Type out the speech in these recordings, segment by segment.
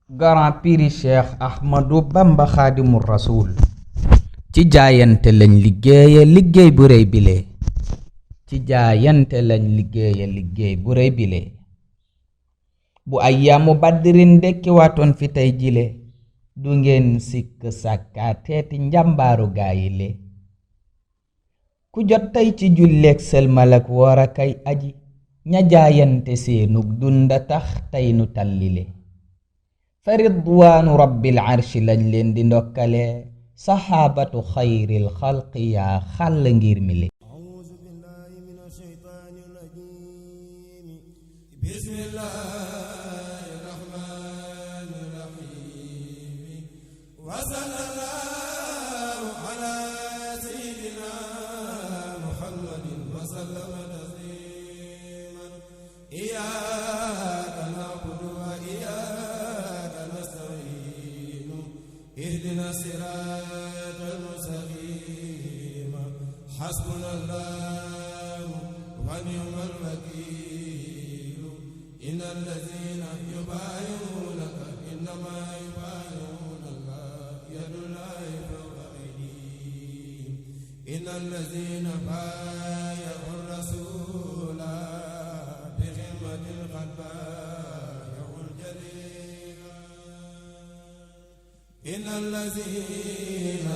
Grand Prix Cheikh Ahmadou Bamba Khadimou Rassoul ci jaayante lañ liggéey bu rëy bile ci jaayante lañ liggéey bu rëy bile bu ayyaamu badrin dekki waatoon fi tey jile du ngeen sikk sàkkaateeti njàmbaaru gaayile ku jot tey ci julleek sëlmal ak woor akay aji ña jaayante seenug dunda tax tey nu tallile fa ridwaanu rabbil arshi lañ leen di ndokkale saxaabatu xayril xalqi yaa xàll ngir mi le auzu billahi minash shaytaani rajiim bismillahi rahmaani rahiim wa sallallahu ala sayyidina muhammadin wa sallama tasliman iyyaka na'budu wa iyyaka nasta'iin ihdina siraatal mustaqiim hasbunallahu wa ni'mal wakiil innal laziina yubaayi'uunaka innamaa yubaayi'uuna Allaha yadullaahi fawqa aydiihim innal laziina baaya'u rasuula bi xidmatin qad baaya'ul jaliila innal laziina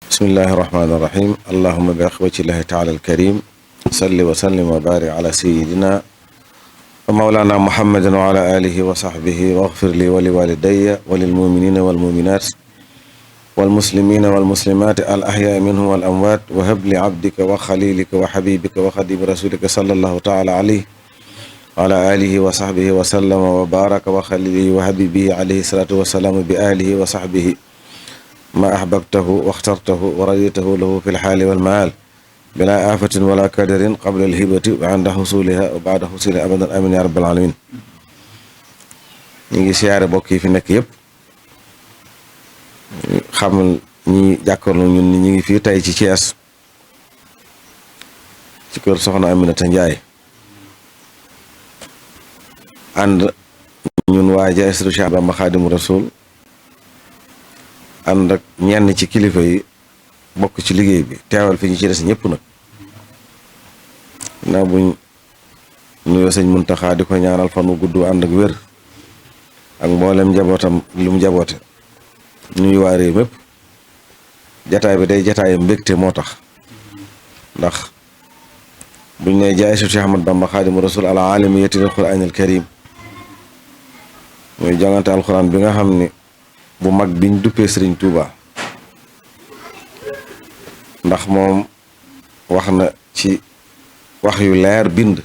bismillahi irrahmani irrahim allahuma bi axwatillahi taala alkarim salli wa sallim wa barik ala sayidina wa maulana muhammadin wa ala alihi wa sahbihi waxfir li wa li walidaya wa lilmuminina walmuminat walmuslimina walmuslimat al ahyaa minhum wal amwat wa hab li abdika wa xalilika wa xabibika wa xadimi rasulika sallallahu taala alayhi wa ala alihi wa sahbihi wa sallama wa baraka wa xalilihi wa habibihi alayhi salatu wasalaamu bi alihi wa sahbihi ma ahbabtahu waxtartahu wa raditahu lahu fi lxaali walmaal bila afatin wala kadarin qabla alhibati wa inda xusuliha wa baada xusuliha abadan amin ya rabbal alamin ñu ngi siyaare bokk yi fi nekk yëpp xamal ñi jàkkaarloo ñun ni ñu ngi fii tey ci Thiès ci kër soxna Aminata Njaay ànd ñun waa Jaysatu Cheikh Bamba Khadimou Rassoul ànd ak ñenn ci kilifa yi bokk ci liggéey bi teewal fi ñu ci des ñëpp nag naa buñ nuyoo sëñ Muntaxa di ko ñaanal fan wu gudd ànd ak wér ak mboolem njabootam lu mu jaboote nuyu waa réew mépp jataay bi day jataay mbégte moo tax ndax buñ ne Jaysatu Cheikh Ahmad Bamba Khadimou Rassoul ala alimiyati lil quraanil karim muy jongante alxuraan bi nga xam ni bu mag biñ duppee Sëriñ Tuuba ndax moom wax na ci wax yu leer bind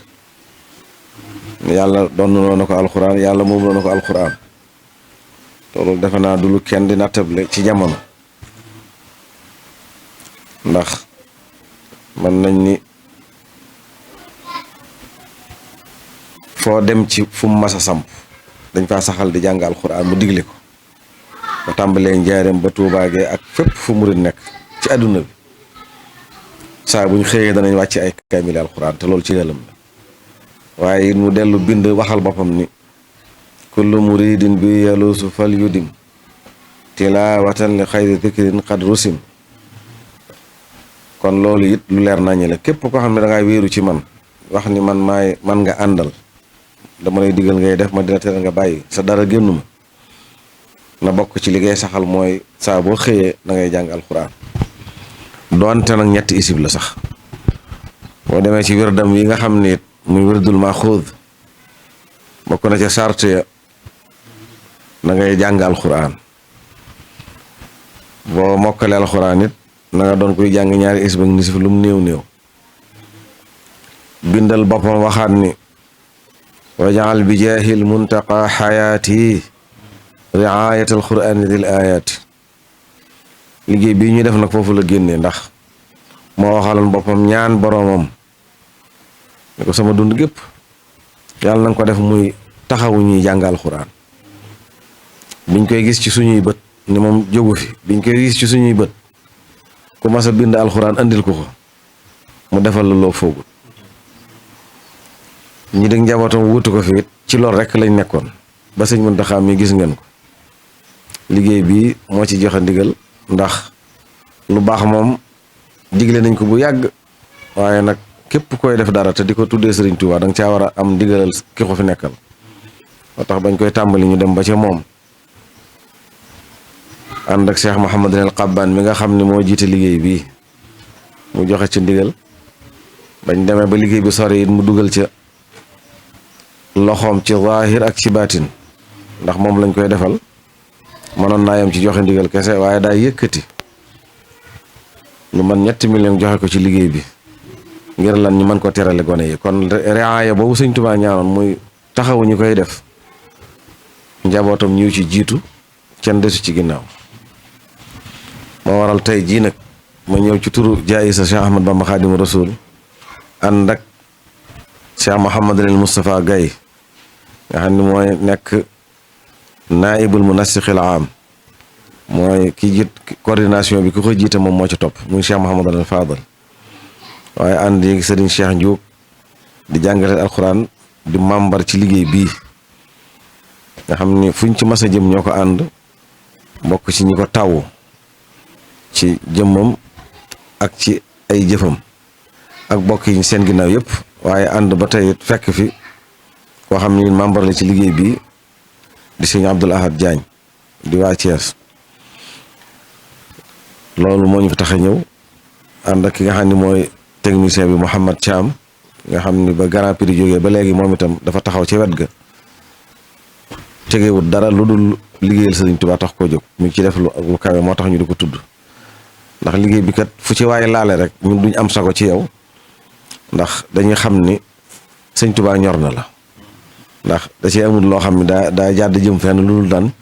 yàlla doon na ko alxuraan yàlla moom na ko alxuraan te loolu defe naa du lu kenn di nattable ci jamono ndax mën nañ ni foo dem ci fu mu mas a samp dañ faa saxal di jàng alxuraan mu digle ko ba tàmbalee njaareem ba tuubaagee ak fépp fu murid nekk ci àdduna bi saa buñ xëyee danañ wàcc ay kaamil alxuraan te loolu ci lëlam la waaye mu dellu bind waxal boppam ni kullu muridin bi yaluusu fal yudim tilaawatan li xayri dikrin qad rusim kon loolu it lu leer nañu la képp koo xam ne da ngay wéeru ci man wax ni man nga àndal dama lay digal ngay def ma dina tere nga bàyyi sa dara génnu ma na bokk ci liggéey saxal mooy saa boo xëyee da ngay jàng alxuraan doonte nag ñetti isib la sax boo demee ci wirdam yi nga xam ne muy wirdul maxuud bokk na ca sart ya da ngay jàng alxuraan boo mokkale alxuraan it na nga doon kuy jàng ñaari isib ak nisif lu mu néew néew bindal boppam waxaat ni wajaal bi jaahil muntaqa xayaati riaayatal quraani dil ayaati liggéey bii ñuy def nag foofu la génnee ndax moo waxaloon boppam ñaan boroomam ne ko sama dund gépp yàlla na nga ko def muy taxawu ñuy jàng alxuraan biñ koy gis ci suñuy bët ni moom jógu fi biñ koy gis ci suñuy bët ku mas a bind alxuraan andil ko mu defal la loo foogut ñi dëgg njabootam wutu ko fi it ci loolu rek lañ nekkoon ba sëñ Muntaxa mi gis ngeen ko liggéey bi moo ci joxe ndigal ndax lu baax moom digle nañ ko bu yàgg waaye nag képp koy def dara te di ko tuddee Sëriñ Tuubaa da nga caa war a am ndigalal ki ko fi nekkal moo tax bañ koy tàmbali ñu dem ba ca moom ànd ak Cheikh Mouhamadul Xabbaan mi nga xam ne moo jiite liggéey bii mu joxe ci ndigal bañ demee ba liggéey bi sori it mu dugal ca loxoom ci zaahir ak ci baatin ndax moom lañ koy defal mënoon naa yam ci joxe ndigal kese waaye daa yëkkati lu man 3 millions joxe ko ci liggéey bi ngir lan ñu mën ko terale gone yi kon riaya boobu sëñ Tuubaa ñaanoon muy taxawu ñu koy def njabootam ñu ci jiitu kenn desu ci ginnaaw moo waral tey jii nag ma ñëw ci turu jaayisa Cheikh Ahmad Bamba Xaadimu Rasuul ànd ak Cheikh Mouhamadul Moustapha Gaye nga xam ne mooy nekk naibul munassiqil aam mooy ki jiit coordination bi ku ko jiite moom moo ci topp muy Cheikh Mouhamadul Fadal waaye ànd yi Serigne Cheikh Ndiouk di jàngale alxuraan di membre ci liggéey bii nga xam ni fuñ ci mas a jëm ñoo ko ànd bokk ci ñi ko taw ci jëmmam ak ci ay jëfam ak bokk yi seen ginnaaw yëpp waaye ànd ba tey fekk fi koo xam ni membre la ci liggéey bii di sëñ Abdoul Ahad Diagne di waa Thiès loolu moo ñu fi tax a ñëw ànd ak ki nga xam ni mooy technicien bi Mouhamad Thiam nga xam ni ba Grand Prix jógee ba léegi moom itam dafa taxaw ci wet ga tegewut dara lu dul liggéeyal Sëriñ Tuubaa tax koo jóg mu ngi ci def lu kawe moo tax ñu di ko tudd ndax liggéey bi kat fu ci waaye laale rek ñun duñ am sago ci yow ndax dañuy xam ni Sëriñ Tuubaa ñor na la ndax da ci amul loo xam ne daa jàdd jëm fenn lu dul daan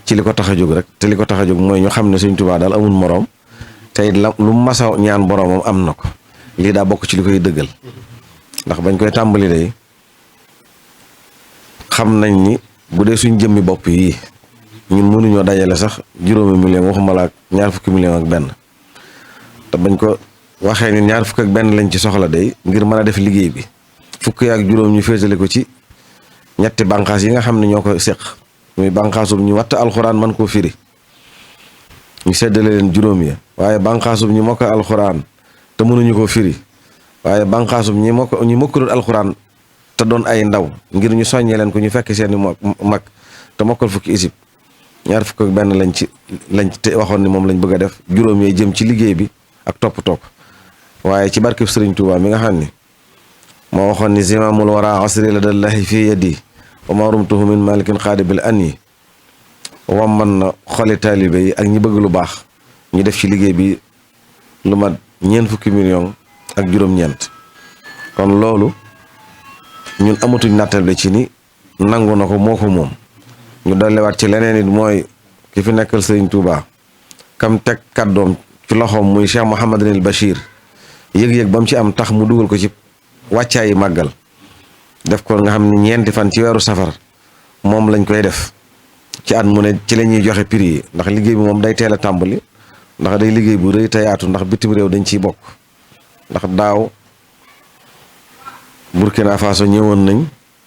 ci li ko tax a jóg rek te li ko tax a jóg mooy ñu xam ne Sëriñ Tuubaa daal amul moroom tey lu masa ñaan boroomam am na ko lii daa bokk ci li koy dëggal ndax bañ koy tàmbali day xam nañ ni bu dee suñ jëmmi bopp yi ñun mënuñoo dajale sax 5 millions waxuma la ak 20 millions ak benn te bañ ko waxee ni 20 ak benn lañ ci soxla day ngir mën a def liggéey bi 10 ak juróom ñu féetale ko ci ñetti bànqaas yi nga xam ne ñoo ko séq muy bànqaasum ñu watt alxuraan man koo firi ñu seddale leen juróom ya waaye bànqaasum ñi mokk alxuraan te mënuñu koo firi waaye bànqaasum ñi mokkalul alxuraan te doon ay ndaw ngir ñu soññee leen ko ñu fekk seeni mag te mokkal fukki isib 20 ak benn lañ te waxoon ni moom lañ bëgg a def juróom yee jëm ci liggéey bi ak topp waaye ci barkeb Sëriñ Tuubaa mi nga xam ni moo waxoon ni zimaamul wara asri la dallahi fii yadi wa ma rumtuhu min malikin xaadibil an yi wamman na xoli taalibe yi ak ñi bëgg lu baax ñu def ci liggéey bi lu mat 40 millions ak juróom-ñeent kon loolu ñun amatuñ nattable ci ni nangu na ko moo ko moom ñu dolliwaat ci leneen it mooy ki fi nekkal Sëriñ Tuubaa kam teg kàddoom ci loxoom muy Cheikh Mouhamadul Bachir yëg-yëg ba mu ci am tax mu dugal ko ci wàccaayi màggal def ko nga xam ne 4 fan ci weeru safar moom lañ koy def ci at mu ne ci la ñuy joxe prix yi ndax liggéey bi moom day teel a tàmbali ndax day liggéey bu rëy te yaatu ndax bitim réew dañ ciy bokk ndax daaw Burkina Faso ñëwoon nañ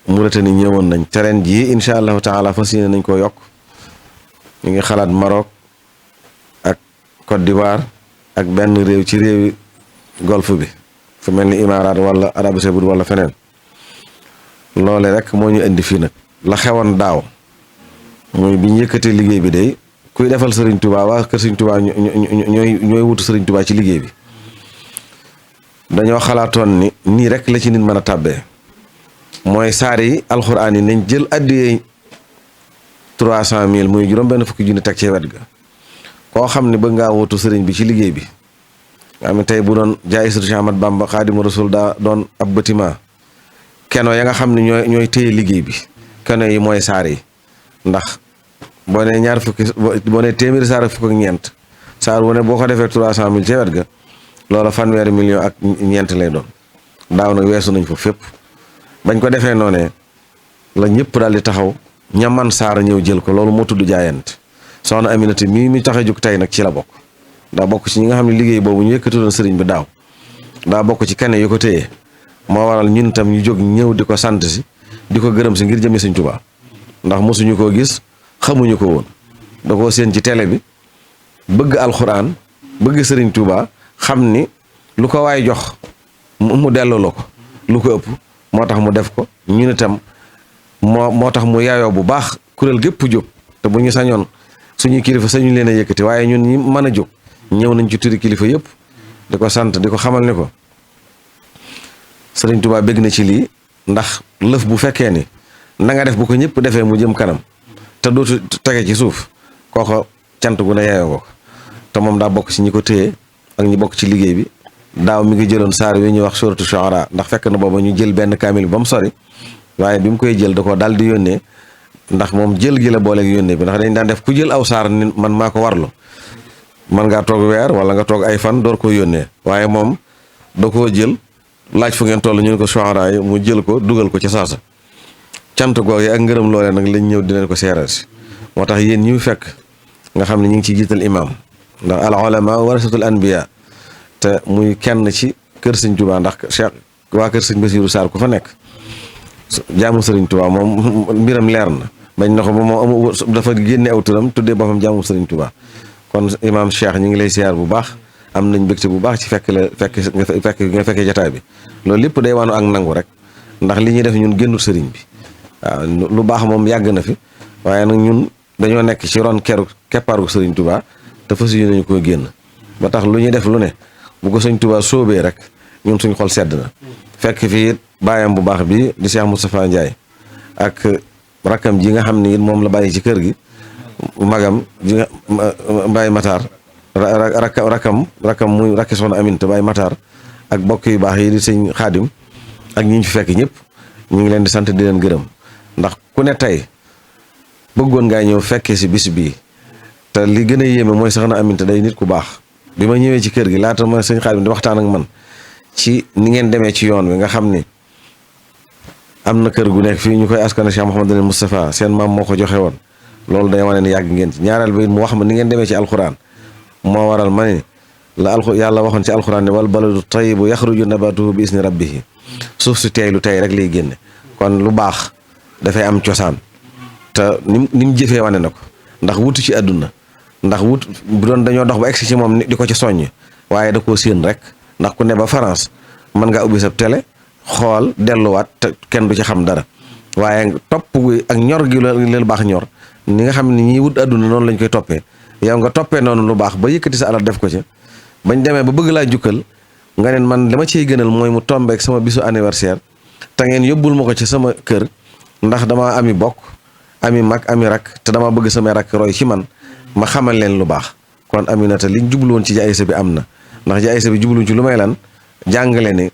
Mauritanie ñëwoon nañ te ren jii incha allahu taala fas yéene nañ koo yokk ñu ngi xalaat Maroc ak Côte d'Ivoire ak benn réew ci réewi golfe bi fu mel ni Imaaraat wala Arabie Saoudite wala feneen loole rek moo ñu indi fii nag la xewoon daaw mooy bi ñu yëkkatee liggéey bi day kuy defal Sëriñ Tuubaa waa kër Sëriñ Tuubaa ñooy wutu Sëriñ Tuubaa ci liggéey bi dañoo xalaatoon ni nii rek la ci nit mën a tàbbee mooy saar yi alxuraan yi nañ jël addiyee 300,000 muy juróom-benn fukki junni teg ci wet ga koo xam ne bëgg ngaa wutu sëriñ bi ci liggéey bi nga xam ne tey bu doon jaay Cheikh Ahmad Bamba Xaadimu Rasuul daa doon ab bâtiment keno ya nga xam ne ñooy téye liggéey bi keno yi mooy saar yi ndax boo nee boo nee téeméeri saar ak fukk ak ñeent saar wu ne boo ko defee 300,000 ci wet ga loola 1 million ak ñeent lay doon daaw nag weesu nañ fa fépp bañ ko defee noonee la ñëpp daal di taxaw ñaman saar ñëw jël ko loolu moo tudd jaayante soxna Aminata mii mi tax a jóg tey nag ci la bokk daa bokk ci ñi nga xam ne liggéey boobu ñu yëkkati doon sëriñ bi daaw daa bokk ci kenn yu ko téye moo waral ñun tam ñu jóg ñëw di ko sant si di ko gërëm si ngir jëmee Sëriñ Tuubaa ndax mosuñu koo gis xamuñu ko woon da koo seen ci télé bi bëgg alxuraan bëgg Sëriñ Tuubaa xam ni lu ko waay jox mu delloo la ko lu ko ëpp moo tax mu def ko ñun itam moo tax mu yaayoo bu baax kuréel gépp jóg te bu ñu sañoon suñuy kilifa sañu leen a yëkkati waaye ñun ñi mën a jóg ñëw nañ ci turi kilifa yëpp di ko sant di ko xamal ni ko Sëriñ Tuubaa bëgg na ci lii ndax lëf bu fekkee ni na nga def bu ko ñëpp defee mu jëm kanam te dootu tege ci suuf kooko cant gu ne yaayoo ko te moom daa bokk ci ñi ko téye ak ñi bokk ci liggéey bi daaw mi ngi jëloon saar wi ñuy wax suratu Shu'ara ndax fekk na booba ñu jël benn kaamil ba mu sori waaye bi mu koy jël da ko daal di yónnee ndax moom jël gi la booleeg yónnee bi ndax dañ daan def ku jël aw saar ni man maa ko warlu man ngaa toog weer wala nga toog ay fan door ko yónnee waaye moom da koo jël laaj fu ngeen toll ñu ne ko Shu'ara yi mu jël ko dugal ko ca saasa cant googu ak ngërëm loolee nag lañ ñëw di leen ko seeral si moo tax yéen ñi mu fekk nga xam ne ñu ngi ciy jiital imaam ndax al ulama warasatul anbiya te muy kenn ci kër Sëriñ Tuubaa ndax Cheikh waa kër Sëriñ Basiiru Saar ku fa nekk jaamu Sëriñ Tuubaa moom mbiram leer na bañ na ko ba moom dafa génne aw turam tuddee boppam jaamu Sëriñ Tuubaa kon imaam Cheikh ñu ngi lay siyaar bu baax am nañ mbégte bu baax ci fekk nga fekkee jataay bi loolu lépp day waanu ak nangu rek ndax li ñuy def ñun génnul sëriñ bi waaw lu baax moom yàgg na fi waaye nag ñun dañoo nekk ci ron keppaaru Sëriñ Tuubaa te fas yéene nañu koo génn ba tax lu ñuy def lu ne bu ko Sëriñ Tuubaa sóobee rek ñun suñ xol sedd na fekk fii it baayam bu baax bi di Cheikh Moustapha Ndiaye ak rakkam ji nga xam ni it moom la bàyyi ci kër gi magam ji nga Baye Matar rakkam muy rakki soxna Amin te Baye Matar ak bokk yu baax yi di sëñ Xaadim ak ñi ñu fi fekk ñëpp ñu ngi leen di sant di leen gërëm ndax ku ne tey bëggoon ngaa ñëw fekkee si bis bii te li gën a yéeme mooy soxna Amin te day nit ku baax bi ma ñëwee ci kër gi laata ma sëñ Xaadim di waxtaan ak man ci ni ngeen demee ci yoon wi nga xam ni am na kër gu nekk fii ñu koy askana Cheikh Mouhamadou Moustapha seen maam moo ko joxe woon loolu day wane ni yàgg ngeen ci ñaareel ba it mu wax ma ni ngeen demee ci alxuraan moo waral ma ni la yàlla waxoon ci alxuraan ne wal baladu tayyibu yaxruju nabatuhu bi isni rabbihi suuf si teey lu tey rek lay génne kon lu baax dafay am cosaan te ni mu jëfee wane na ko ndax wutu ci àdduna ndax wut bu doon dañoo dox ba egsi ci moom di ko ci soññ waaye da koo séen rek ndax ku ne ba France mën ngaa ubbi sa télé xool delluwaat te kenn du ci xam dara waaye topp gi ak ñor gi la lu baax ñor ni nga xam ne ñiy wut àdduna noonu lañ koy toppee yow nga toppee noonu lu baax ba yëkkati sa alal def ko ci bañ demee ba bëgg laa jukkal nga neen man li ma ciy gënal mooy mu tombeek sama bisu anniversaire te ngeen yóbbul ma ko ci sama kër ndax dama ami bokk ami mag ami rak te dama bëgg samay rak roy ci man ma xamal leen lu baax kon Aminata liñ jublu woon ci jaayisa bi am na ndax jaayisa bi jubluñ ci lu may lan jàngale ni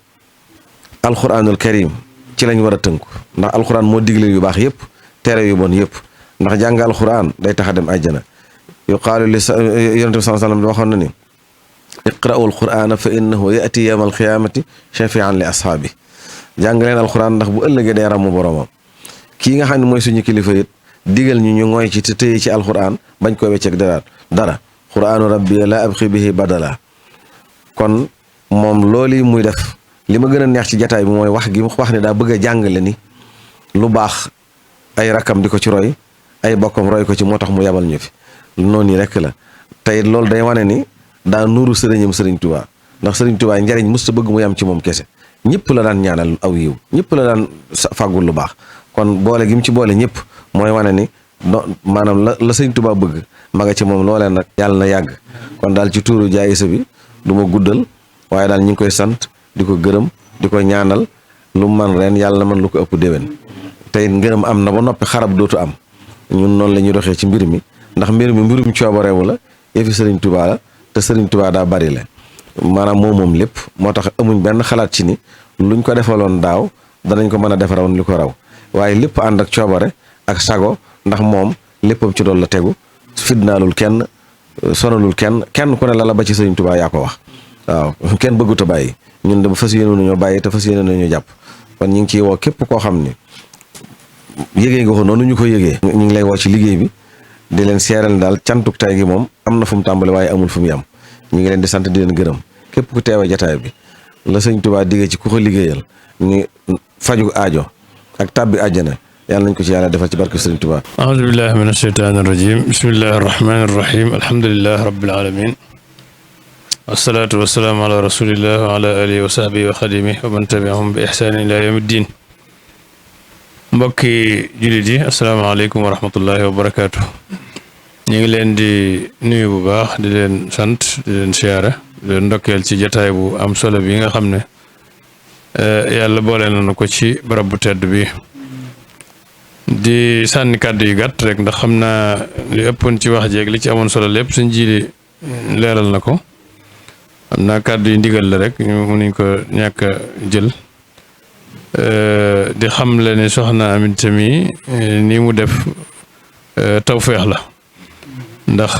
alquranul karim ci lañ war a tënku ndax alquran moo digle yu baax yëpp tere yu bon yëpp ndax jàng alquran day tax a dem àjjana yuqaalu li yonent bi sallallahu alayhi wa sallam waxoon na ni iqra'u alqurana fa innahu ya'ti yawma alqiyamati shafi'an li ashaabi jàng leen alquran ndax bu ëllëgee day ramu boromam kii nga xam ne mooy suñu kilifa it digal ñu ngoy ci te téye ci alquran bañ ko wecceeg dara qur'anu rabbi la abxi bihi badala kon moom loolu muy def li ma gën a neex ci jataay bi mooy wax gi mu wax ne daa bëgg a jàngale ni lu baax ay rakkam di ko ci roy ay bokkam roy ko ci moo tax mu yabal ñu fi noonu rek la tey loolu day wane ni daa nuuru sëriñam Sëriñ Tuubaa ndax Sëriñ Tuubaa njariñ musta bëgg mu yam ci moom kese ñëpp la daan ñaanal aw yiw ñëpp la daan fàggul lu baax kon boole gi mu ci boole ñëpp mooy wane ni maanaam la Sëriñ Tuubaa bëgg ma nga ci moom loolee nag yàlla na yàgg kon daal ci tuuru jaayisa bi du ma guddal waaye daal ñu ngi koy sant di ko gërëm di ko ñaanal lu man ren yàlla na man lu ko ëpp déwén tey ngërëm am na ba noppi xarab dootu am ñun noonu la ñuy doxee ci mbir mi ndax mbir mi mbirum coobarewu la yëfi Sëriñ Tuubaa la te Sëriñ Tuubaa daa bari la maanaam moom lépp moo tax amuñ benn xalaat ci ni luñ ko defaloon daaw danañ ko mën a defarawoon li ko raw waaye lépp ànd ak coobare ak sago ndax moom léppam ci doon la tegu fitnaalul kenn sonalul kenn ku ne la ba ci Sëriñ Tuubaa yaa ko wax waaw kenn bëggut a bàyyi ñun de fas yéene nañoo bàyyi te fas yéene nañoo jàpp kon ñu ngi ciy woo képp koo xam ni yëgee nga ko noonu ñu ko yëgee. ñu ngi lay woo ci liggéey bi di leen seeral daal cantuk tay gi moom am na fu mu tàmbali waaye amul fu mu yam ñu ngi leen di sant di leen gërëm képp ku teewee jataay bi la Sëriñ Tuubaa diggee ci ku ko liggéeyal ni faju aajo ak tàbbi àjjana yàlla nañ ko ci yàlla defal ci barke Sëriñ Tuubaa. a'uuzu billahi mina shaytaani rajiim bismillahi rahmaani rahiim alhamdulillahi rabbil aalamiin wassalaatu wassalaamu ala rasulillah wa ala alihi wa sahbihi wa xadimihi wa man tabi'ahum bi ihsaanin ila yawmi ddin. mbokki jullit yi asalaamaaleykum wa rahmatullahi wa barakaatu. ñu ngi leen di nuyu bu baax di leen sant di leen siyaare di leen ndokkeel ci jataay bu am solo bi nga xam ne yàlla boole nañu ko ci barab bu tedd bi di sànni kàddu yu gàtt rek ndax xam naa li ëppoon ci wax jeeg li ci amoon solo lépp suñ jiili leeral na ko. xam naa kàddu yu ndigal la rek ñu mënuñ ko ñàkk a jël di xam le ne soxna Aminta mi nii mu def tawfeex la ndax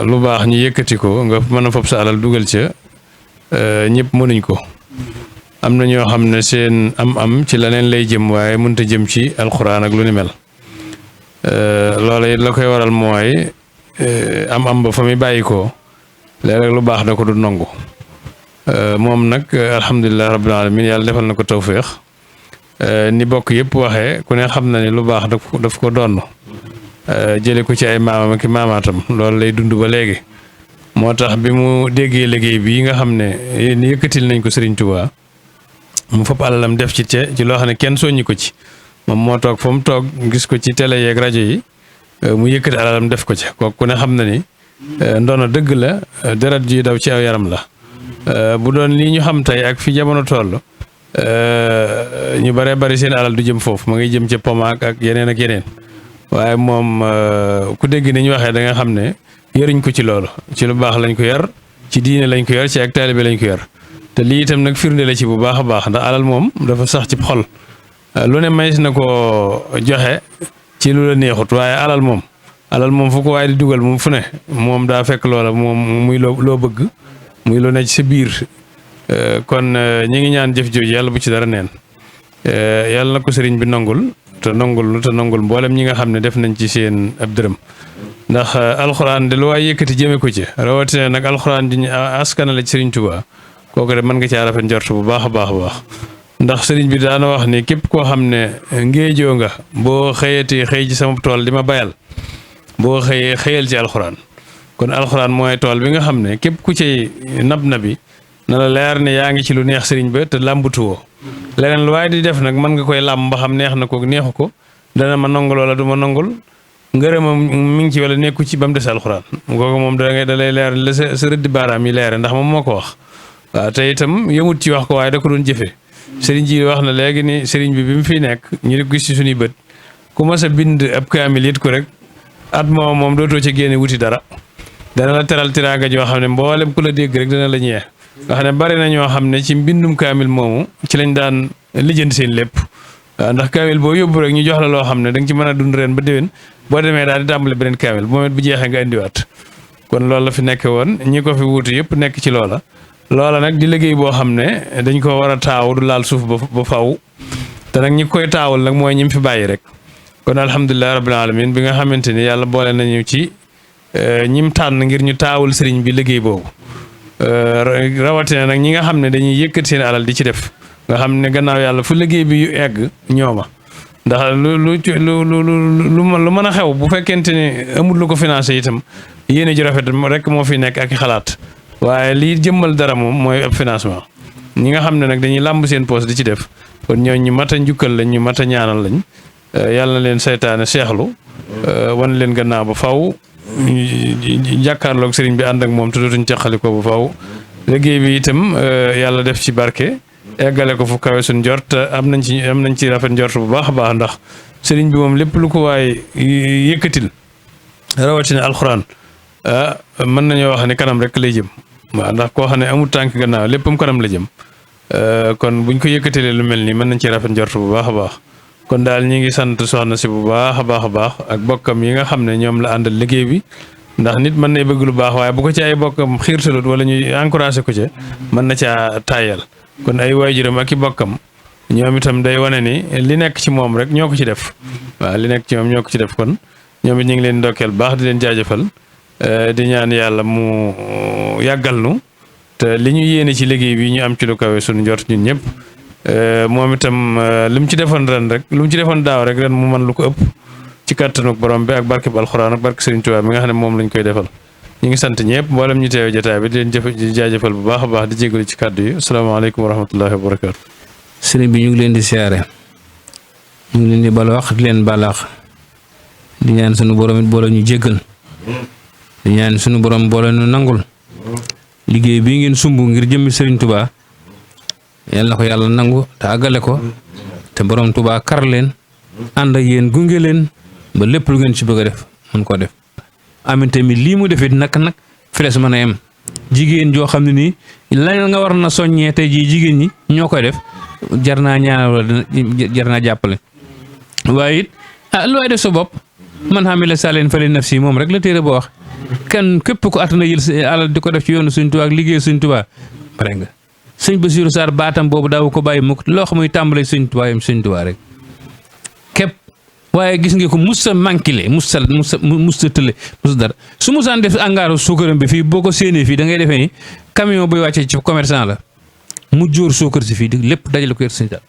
lu baax ñu yëkkati ko nga mën a fob sa alal dugal ca ñëpp mënuñ ko. am na ñoo xam ne seen am-am ci leneen lay jëm waaye mënta jëm ci alxuraan ak lu ni mel loola it la koy waral mooy am-am ba fa muy bàyyi ko léeg-léeg lu baax da ko du nangu moom nag alhamdulilah rabbil alamin yàlla defal na ko tawféex ni bokk yëpp waxee ku ne xam na ni lu baax daf ko donn jële ko ci ay maamam ak maamaatam loolu lay dund ba léegi moo tax bi mu déggee liggéey bii nga xam ne yëkkatil nañ ko Serigne Touba mu fopp alalam def ci loo xam ne kenn soññi ko ci moom moo toog fa mu toog gis ko ci télé yeeg rajo yi mu yëkkati alalam def ko ci kooku ku ne xam na ni ndono dëgg la deret ji daw ci aw yaram la bu doon lii ñu xam tey ak fi jamono toll ñu bare bari seen alal du jëm foofu ma ngi jëm ca pomaak ak yeneen waaye moom ku dégg ni ñu waxee da nga xam ne yëruñ ko ci loolu ci lu baax lañ ko yar ci diine lañ ko yar ci ak taalibe lañ ko yar te lii itam nag firnde la ci bu baax a baax ndax alal moom dafa sax ci xol lu ne mays na ko joxe ci lu la neexut waaye alal moom fu ko waaye di dugal moom fu ne moom daa fekk loola moom muy loo bëgg muy lu ne ci sa biir kon ñi ngi ñaan jëf jooju yàlla bu ci dara neen yàlla na ko sëriñ bi nangul te nangul mboolem ñi nga xam ne def nañ ci seen ab dërëm ndax alxuraan de lu waay yëkkati jëme ko ci rawatina nag alxuraan di askanale ci Sëriñ Tuubaa kooku de mën nga caa rafet njort bu baax a baax a baax ndax sëriñ bi daana wax ni képp koo xam ne ngéejoo nga boo xëyatee xëy ci sama tool di ma bayal boo xëyal ci alxuraan kon alxuraan mooy tool bi nga xam ne képp ku cay nab bi na la leer ne yaa ngi ci lu neex sëriñ ba te làmbutuwoo leneen lu waaye di def nag mën nga koy làmb ba xam neex na ko neexu ko dana ma nangul wala du ma nangul ngërëmam mi ngi ci wala nekku ci ba mu des alxuraan kooku moom da lay leer la sa rëddi baaraam yi leere ndax moom moo ko wax waaw te itam yëmut ci wax ko waaye da ko doon jëfee sëriñ ji wax na léegi ni sëriñ bi mu fi nekk ñu di gis ci suñuy bët ku mas a bind ab kaamil it ko rek at moom dootoo ci génne wuti dara dana la teral tiraanga joo xam ne mboolem ku la dégg rek dana la ñeex nga xam ne bari na ñoo xam ne ci mbindum kaamil moomu ci lañ daan lijjanti seen lépp waaw ndax kaamil boo yóbbu rek ñu jox la loo xam ne da nga ci mën a dund ren ba déwén boo demee daal di tàmbali beneen kaamil bu moom it bu jeexee nga indiwaat kon loolu la fi nekk woon ñi ko fi wuutu yëpp nekk ci loola nag di liggéey boo xam ne dañ ko war a taaw du laal suuf ba faw te nag ñi koy taawul nag mooy ñi fi bàyyi rek kon alhamdulilah rabbil alamin bi nga xamante ni yàlla boole nañu ci ñim tànn ngir ñu taawul sëriñ bi liggéey boobu rawatina nag ñi nga xam ne dañuy yëkkati seen alal di ci def nga xam ne gannaaw yàlla fu liggéey bi yu egg ñooma ndax lu mën a xew bu fekkente ni amul lu ko financé itam yéene ji rafet rek moo fi nekk ak i xalaat waaye lii jëmmal dara moom mooy ab financement ñi nga xam ne nag dañuy làmb seen poos di ci def kon ñooñ ñu mat a njukkal lañ ñu mat a ñaanal lañ yàlla na leen saytaane seexlu wan leen gannaaw ba faw jàkkaarloog sëriñ bi ànd ak moom te dootuñ caqali ko ba faw liggéey bi itam yàlla def ci barke eggale ko fu kawe suñ njort am nañ ci rafet njort bu baax a baax ndax sëriñ bi moom lépp lu ko waaye yëkkatil rawatina alxuraan mën nañoo wax ne kanam rek lay jëm waaw ndax koo xam ne amul tànk gannaaw léppam kanam la jëm kon buñ ko yëkkatilee lu mel nii mën nañ ci rafet njort bu baax a baax kon daal ñi ngi sant soxna si bu baax a baax ak bokkam yi nga xam ne ñoom la àndal liggéey bi ndax nit mën nay bëgg lu baax waaye bu ko ci ay bokkam xiirtalut wala ñuy encouragé ko ca mën na caa taayal kon ay waajuram ak i bokkam ñoom itam day wane ni li nekk ci moom rek ñoo ko ci def waaw li nekk ci moom ñoo ko ci def kon ñoom it ñu ngi leen ndokkeel baax di leen jaajëfal di ñaan yàlla mu yàggal nu te li ñu yéene ci liggéey bi ñu am ci lu kawe suñu njort ñun ñëpp moom itam li mu ci defoon ren rek lu mu ci defoon daaw rek ren mu mën lu ko ëpp ci kàttanu borom bi ak barke bu alxuraan ak barke Serigne Touba mi nga xam ne moom lañ koy defal. ñu ngi sant ñëpp mboolem ñu teew jotaay bi di leen di jaajëfal bu baax a baax di jégalu ci kàddu yi asalaamaaleykum wa rahmatullahi wa barakaatu. sëriñ bi ñu ngi leen di siyaare ñu ngi leen di balaax di leen balaax di ñaan sunu borom it boole ñu jéggal di ñaan sunu borom boole ñu nangul liggéey bii ngeen sumb ngir jëmmi Serigne Touba yal na ko yàlla nangu te àggale ko te borom Touba kar leen ànd ak yéen gunge leen ba lépp lu ngeen ci bëgg a def mën koo def. aminte mi lii mu defit nag fi les mën a yem jigéen joo xam ne nii la nga war na soññee tey jii jigéen ñi ñoo koy def jar naa ñaanal wala jar naa jàppale waaye it looy def sa bopp man xamila saleen fali nafsi moom rek la téere boo wax kenn képp ko attana yël alal di ko def ci yoonu Sëñ Tuubaa ak liggéey Sëñ Tuubaa pare nga sëñ Bassirou Sarr baatam boobu daaw ko bàyyi mukk loo xam muy tàmbale Sëñ Tuubaa yam Sëñ Tuubaa rek képp waaye gis nga ko musa mankile musa tële musa dara su musaan def angaaru suukaram bi fii boo ko séenee fii da ngay defee ni camion buy wàcce ci commerçant la mu jóor suukar si fii lépp dajale ko yër Sëñ Tuubaa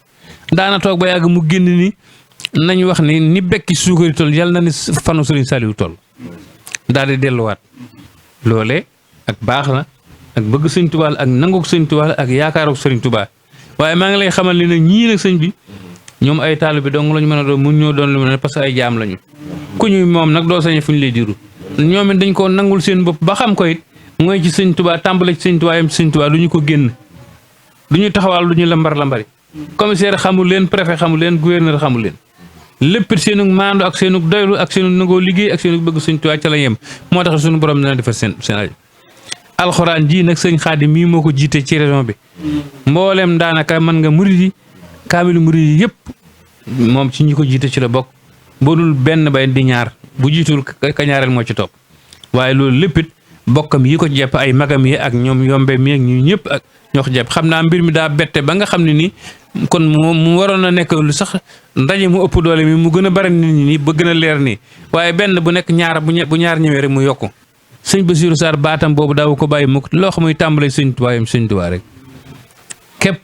daana toog ba yàgg mu génn ni nañ wax ni bekki suukari toll yàlla na ni fanu Sëriñ Saliou toll daal di delluwaat loole ak baax na ak bëgg Sëñ Tuubaa ak nangu Sëñ Tuubaa ak yaakaaru Sëriñ Tuubaa waaye maa ngi lay xamal ni nag ñii nag sëñ bi ñoom ay taalibe bi dong lañu mën a doon mun ñoo doon lu mën a parce que ay jaam lañu ku ñu moom nag doo sañe fu ñu lay diiru ñoom it dañ koo nangul seen bopp ba xam ko it mooy ci Sëñ Tuubaa tàmbale ci Sëñ Tuubaa yam Sëñ Tuubaa du ñu ko génn du ñu taxawal du ñu lambari commissaire xamul leen préfet xamul leen gouverneur xamul leen lépp seenu maandu ak seenu doylu ak seenu nangoo liggéey ak seenu bëgg Sëñ Tuubaa ca la yem moo tax suñu borom dina defar seen aju alxuraan ji nag sëñ Xaadim mii moo ko jiite ci région bi mboolem daanaka mën nga murid yi kaamilu murid yi yëpp moom ci ñi ko jiite ci la bokk boo dul benn bay di ñaar bu jiitul ka ñaareel moo ci topp waaye loolu lépp it bokkam yi ko jepp ay magam yi ak ñoom yombe mi ak ñu ñëpp ak ñoo ko jepp xam naa mbir mi daa bette ba nga xam ne ni kon mu waroon a nekk lu sax ndaje mu ëpp doole mi mu gën a bari nit ñi nii ba gën a leer nii waaye benn bu nekk ñaar bu ñaar ñëwee rek mu yokku sëñ Bassirou Sarr baatam boobu daaw ko bàyyi mukk loo xam muy tàmbale Sëñ Tuubaa yam Sëñ Tuubaa rek képp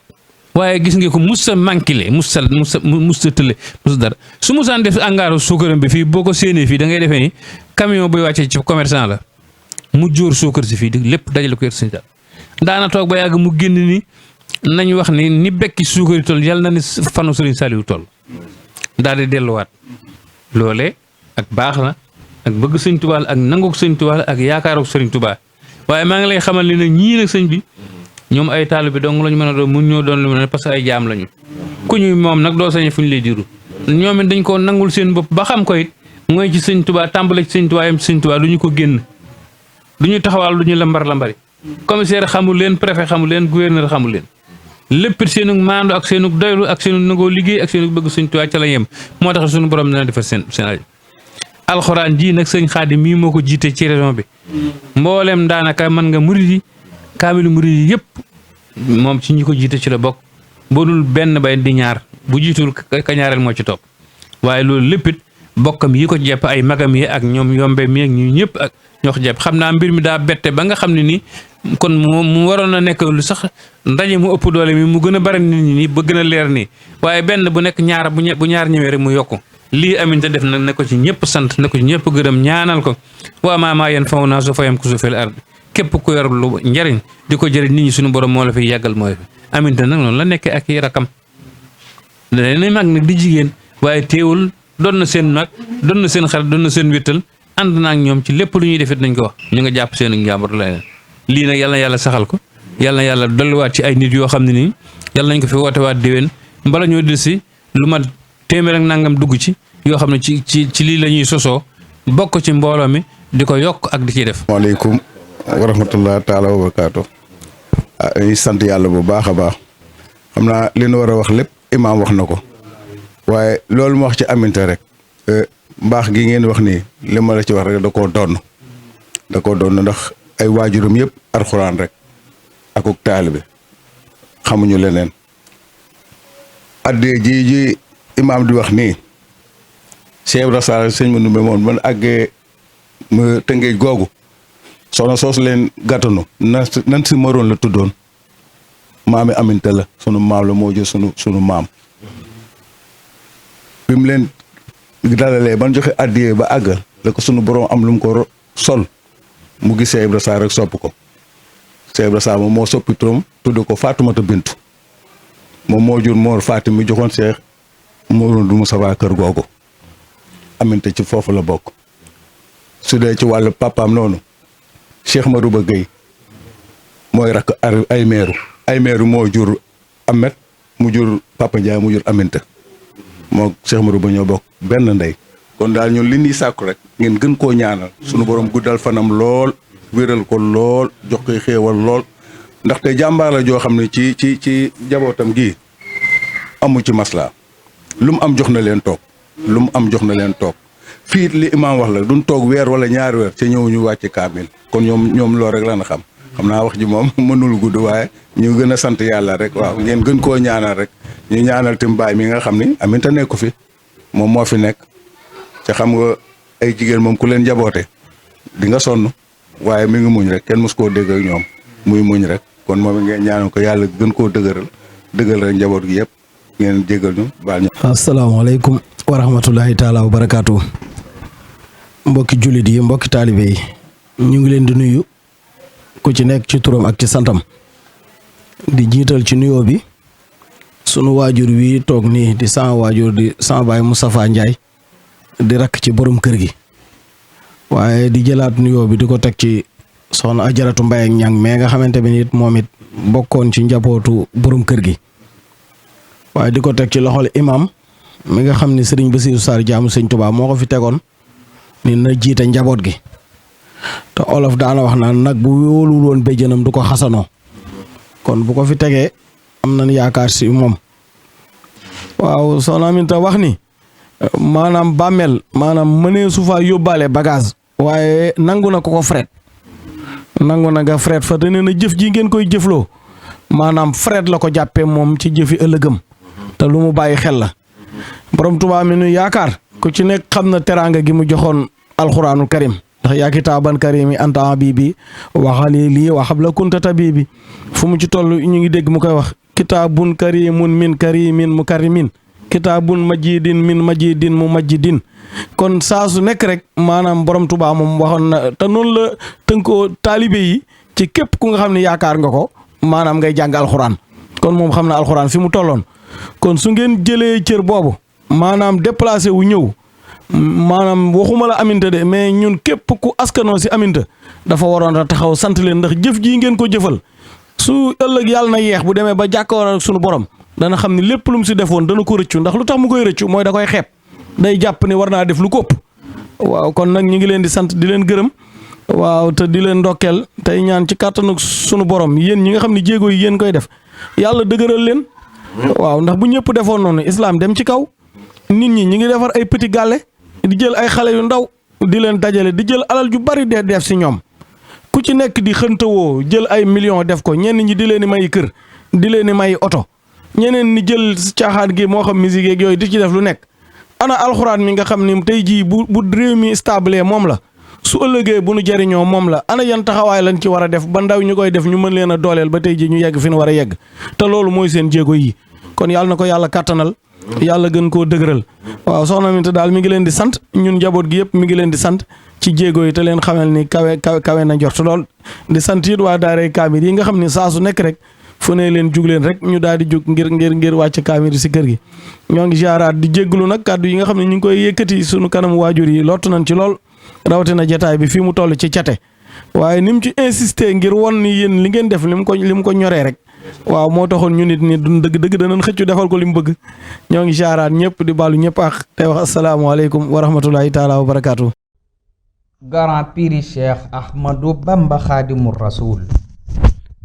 waaye gis nga ko musa mankile musa tële musa dara su musaan def angaaru suukaram bi fii boo ko séenee fii da ngay defee ni camion buy wàcce ci commerçant la mu jóor suukar si fii lépp dajale ko yër Sëñ Tuubaa daana toog ba yàgg mu génn ni nañ wax ni bekki suukari toll yàlla na ni fanu Sëriñ Saliou toll daal di delluwaat loole ak baax na ak bëgg Sëñ Tuubaa ak nangu Sëñ Tuubaa ak yaakaaru Sëriñ Tuubaa waaye maa ngi lay xamal ni nag ñii nag sëñ bi ñoom ay taalibe bi dong lañu mën a doon mun ñoo doon lu mën a parce que ay jaam lañu ku ñu moom nag doo sañe fu ñu lay diiru ñoom it dañ koo nangul seen bopp ba xam ko it mooy ci Sëñ Tuubaa tàmbale ci Sëñ Tuubaa yam Sëñ Tuubaa du ñu ko génn du ñu taxawal du ñu lambari commissaire xamul leen préfet xamul leen gouverneur xamul leen lépp seenu maandu ak seenu doylu ak seenu nangoo liggéey ak seenu bëgg Sëñ Tuubaa ca la yem moo tax suñu borom dina defar seen aju alxuraan ji nag sëñ Xaadim mii moo ko jiite ci région bi mboolem daanaka mën nga murid yi kaamilu murid yi yëpp moom ci ñi ko jiite ci la bokk boo dul benn bay di ñaar bu jiitul ka ñaareel moo ci topp waaye loolu lépp it bokkam yi ko jepp ay magam yi ak ñoom yombe mi ak ñu ñëpp ak ñoo ko jepp xam naa mbir mi daa bette ba nga xam ne ni kon mu waroon a nekk lu sax ndaje mu ëpp doole mi mu gën a bari nit ñi nii ba gën a leer nii waaye benn bu nekk ñaar bu ñaar ñëwee rek mu yokku lii Aminta def nag ne ko ci ñëpp sant ne ko ci ñëpp gërëm ñaanal ko waa maa yéen faw naa su fayam ku su fil ard képp ku yor lu njariñ di ko jëriñ nit ñi suñu borom moo la fi yàggal mooy fi Aminta nag noonu la nekkee ak i rakam dana mag nag di jigéen waaye teewul doon na seen mag doon na seen xarit doon na seen wéttal ànd naa ak ñoom ci lépp lu ñuy defit nañ ko wax ñu nga jàpp seen njàmbur la lii nag yal na yàlla saxal ko yal na yàlla dolliwaat ci ay nit yoo xam ne nii yal nañ ko fi wootewaat déwén mbala ñoo del si lu mat téeméer ak nangam dugg ci yoo xam ne ci lii la ñuy sosoo bokk ci mbooloo mi di ko yokk ak di ciy def. waaleykum wa rahmatullah taala wa barakaatu. ñu sant yàlla bu baax a baax xam naa li ñu war a wax lépp imaam wax na ko waaye loolu ma wax ci Aminta rek mbaax gi ngeen wax nii li ma la ci wax rek da koo doon ndax ay waajuram yëpp alxuraan rek akuk taalibe xamuñu leneen addee ji imaam di wax nii Cheikh Ibra Sarr sëñ ma numbe moom man àggee ma tëngéej googu soxna soosu leen gàttanu nan si maroon la tuddoon maami Aminta la sunu maam la moo jur sunu maam bi mu leen dalalee ban joxe addiyee ba àggal la ko sunu borom am lu mu ko sol mu gis Cheikh Ibra Sarr rek sopp ko Cheikh Ibra Sarr moom moo soppi turam tudd ko Faatumata Bintu moom moo jur Mor Fatim mi joxoon Cheikh Mouhamadou Moustapha kër googu Aminta ci foofu la bokk su dee ci wàllu papaam noonu Cheikh Marouba Gueye mooy rakk ay meeru moo jur Ahmed mu jur Papa Ndiaye mu jur Aminta moo Cheikh Marouba ñoo bokk benn ndey kon daal ñun li ñuy sàkku rek ngeen gën koo ñaanal sunu borom guddal fanam lool wéral ko lool jox koy xéewal lool ndaxte jàmbaar la joo xam ne ci jabootam gii amu ci masla lu mu am jox na leen toog fii li imaam wax la duñ toog weer wala ñaari weer ca ñëw ñu wàcc kaamil kon ñoom loolu rek la na xam naa wax ji moom mënul gudd waaye ñu gën a sant yàlla rek waaw ngeen gën koo ñaanal rek ñu ñaanal tim baay mi nga xam ni Aminta nekku fi moom moo fi nekk ca xam nga ay jigéen moom ku leen jaboote di nga sonn waaye mi ngi muñ rek kenn mos koo dégg ak ñoom muy muñ rek kon moom ngeen ñaanal ko yàlla gën koo dëgëral rek njaboot gi yëpp ngeen jéggal ñu baal ñu. asalaamaaleykum wa rahmatullahi taala wa barakaatu. mbokki jullit yi mbokki taalibe yi ñu ngi leen di nuyu ku ci nekk ci turam ak ci santam di jiital ci nuyoo bi sunu waajur wi toog nii di sama waajur di sama baay Moustapha Ndiaye di rakk ci borom kër gi waaye di jëlaat nuyoo bi di ko teg ci soxna Ajaratu Mbaye ak Ñang mais nga xamante bi nit moom it bokkoon ci njabootu borom kër gi waaye di ko teg ci loxol imam mi nga xam ne Serigne Bassirou Sarr jaamu Sëñ Tuubaa moo ko fi tegoon ni na jiite njaboot gi te olof daana wax naan nag bu wóolul woon béjjënam du ko xasanoo kon bu ko fi tegee am nañ yaakaar si moom waaw soxna Aminta wax ni maanaam bàmmeel maanaam mënee su fa yóbbaale bagage waaye nangu na ko fret nangu na nga fret fa te nee na jëf ji ngeen koy jëfloo maanaam fret la ko jàppee moom ci jëfi ëllëgëm te lu mu bàyyi xel la borom Tuubaa mi nu yaakaar ku ci nekk xam na teraanga gi mu joxoon alxuraanul karim ndax yaa kitaaban karimi anta habibi wa xalili wa habla kunta tabibi fu mu ci toll ñu ngi dégg mu koy wax kitaabun karimun min karimin mukarimin kitaabun majidin min majidin mu majidin kon saa su nekk rek maanaam borom Tuubaa moom waxoon na te noonu la tënkoo taalibe yi ci képp ku nga xam ne yaakaar nga ko maanaam ngay jàng alxuraan kon moom xam na alxuraan fi mu tolloon kon su ngeen jëlee cër boobu maanaam déplacé wu ñëw maanaam waxuma la Aminta de mais ñun képp ku askanoo si Aminta dafa waroon a taxaw sant leen ndax jëf jii ngeen ko jëfal su ëllëg yàlla na yeex bu demee ba jàkkaarloo ak sunu borom dana xam ne lépp lu mu si defoon dana ko rëccu ndax lu tax mu koy rëccu mooy da koy xeeb day jàpp ni war naa def lu ko ëpp waaw kon nag ñu ngi leen di sant di leen gërëm waaw te di leen ndokkeel tey ñaan ci kàttanu sunu borom yéen ñi nga xam ne jéego yi yéen koy def yàlla dëgëral leen waaw ndax bu ñëpp defoon noonu islam dem ci kaw nit ñi ngi defar ay petit gàlle di jël ay xale yu ndaw di leen dajale di jël alal ju bari dee def si ñoom ku ci nekk di xëntawoo jël ay millions def ko ñenn ñi di leen di may kër di leen di may oto ñeneen ni jël caaxaan gi moo xam musique yeeg yooyu di ci def lu nekk ana alxuraan mi nga xam ni tey jii bu réew mi stable moom la su ëllëgee bu nu jariñoo moom la ana yan taxawaay lañ ci war a def ba ndaw ñu koy def ñu mën leen a dooleel ba tey jii ñu yegg fi ñu war a yegg te loolu mooy seen jéego yi kon yàlla na ko yàlla kàttanal yàlla gën koo dëgëral waaw soxna Aminta daal mi ngi leen di sant ñun njaboot gi yëpp mi ngi leen di sant ci jéego yi te leen xamal ni kawe na njort lool di sant it waa daaray kaamir yi nga xam ne saa su nekk rek fu ne leen jug leen rek ñu daal di jug ngir wàcc kaamir si kër gi ñoo ngi jaaraat di jégglu nag kàddu yi nga xam ne ñu ngi koy yëkkati sunu kanam waajur yi lottu nañ ci lool rawatina jataay bi fii mu toll ci cate waaye ni mu ci insister ngir won ni yéen li ngeen def li mu ko ñoree rek waaw moo taxoon ñu nit ni duñ dëgg danañ xëccu defal ko li mu bëgg ñoo ngi jaaraat ñëpp di baalu ñëpp ak tey wax asalaamaaleykum wa rahmatulahi taala wa barakaatu. Grand Prix Cheikh Ahmadou Bamba Khadimu Rasoul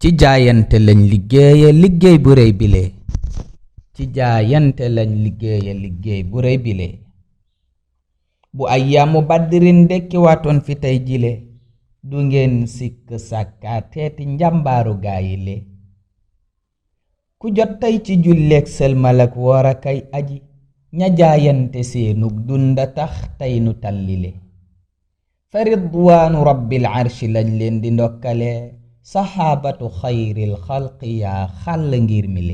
ci jaayante lañ liggéey bu rëy bile ci jaayante lañ liggéey bu rëy bile bu ayyaamu badrin dekki waatoon fi tey jile du ngeen sikk sàkka teeti njàmbaaru gaayile ku jot tey ci julleek sëlmal ak woor a kay aji ña jaayante seenug dunda tax tey nu tallile fa ridwaanu rabbil arshi lañ leen di ndokkale saxaabatu xayril xalqi yaa xàll ngir mi